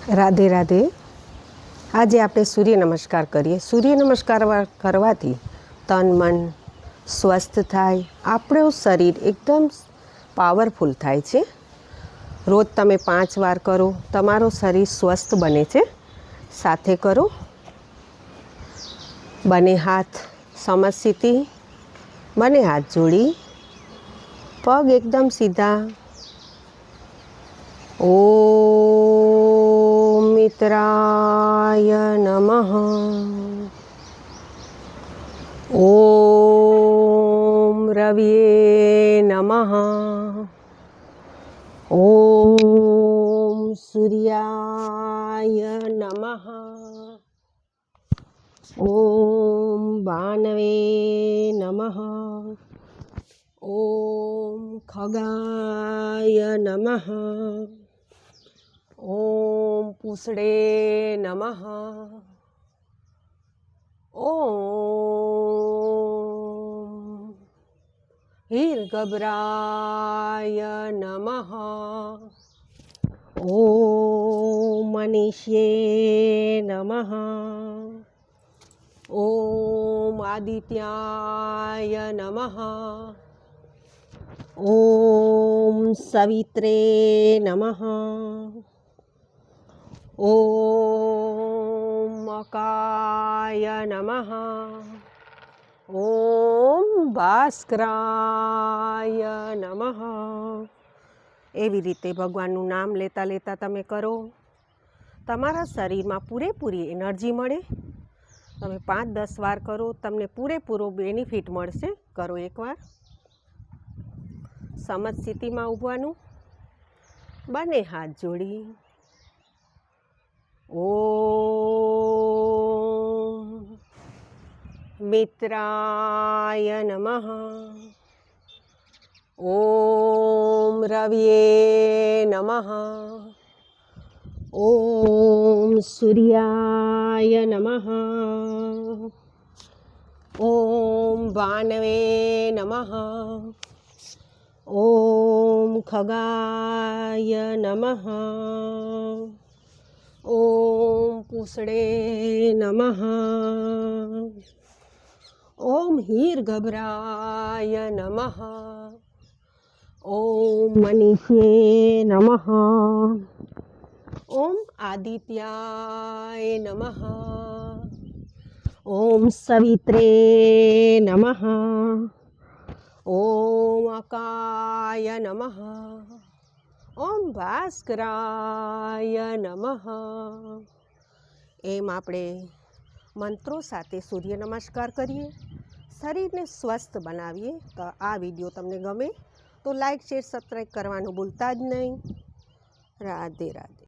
રાધે રાધે. આજે આપણે સૂર્ય નમસ્કાર કરીએ. સૂર્ય નમસ્કાર કરવાથી તન મન સ્વસ્થ થાય, આપણું શરીર એકદમ પાવરફુલ થાય છે. રોજ તમે 5 વાર કરો, તમારું શરીર સ્વસ્થ બને છે. સાથે કરો. બંને હાથ સમસ્થિતિ, બંને હાથ જોડી, પગ એકદમ સીધા. ઓમ મિત્રાય નમઃ. ઓમ રવિયે નમઃ. ઓમ સૂર્યાય નમઃ. ઓમ ભાનવે નમઃ. ઓમ ખગાય નમઃ. ઓમ પૂષડે નમઃ. ઓમ હીરગભરાય નમઃ. ઓમ મનીષ્યે નમઃ. ઓમ આદિત્યાય નમઃ. ઓમ સવિત્રે નમઃ. ઓમ મકાય નમઃ. ઓમ ભાસ્કરાય નમઃ. એવી રીતે ભગવાનનું નામ લેતા લેતા તમે કરો. તમારા શરીરમાં પૂરેપૂરી એનર્જી મળે. તમે 5-10 વાર કરો, તમને પૂરેપૂરો બેનિફિટ મળશે. કરો એકવાર. સમજ સ્થિતિમાં ઊભવાનું, બંને હાથ જોડી. ઓમ મિત્રાય નમઃ. ઓમ રવિયે નમઃ. ઓમ સૂર્યાય નમઃ. ઓમ ભાનવે નમઃ. ઓમ ખગાય નમઃ. ઓમ પૂષડે નમઃ. ઓમ હીરગભરાય નમઃ. ઓમ મનીષ્યે નમઃ. ઓમ આદિત્યાય નમઃ. ઓમ સવિત્રે નમઃ. ઓમ અકાય નમઃ. ઓમ ભાસ્કરાય નમઃ. એમ આપણે મંત્રો સાથે સૂર્ય નમસ્કાર કરીએ, શરીરને સ્વસ્થ બનાવીએ. તો આ વિડીયો તમને ગમે તો લાઈક, શેર, સબસ્ક્રાઈબ કરવાનું ભૂલતા જ નહીં. રાધે રાધે.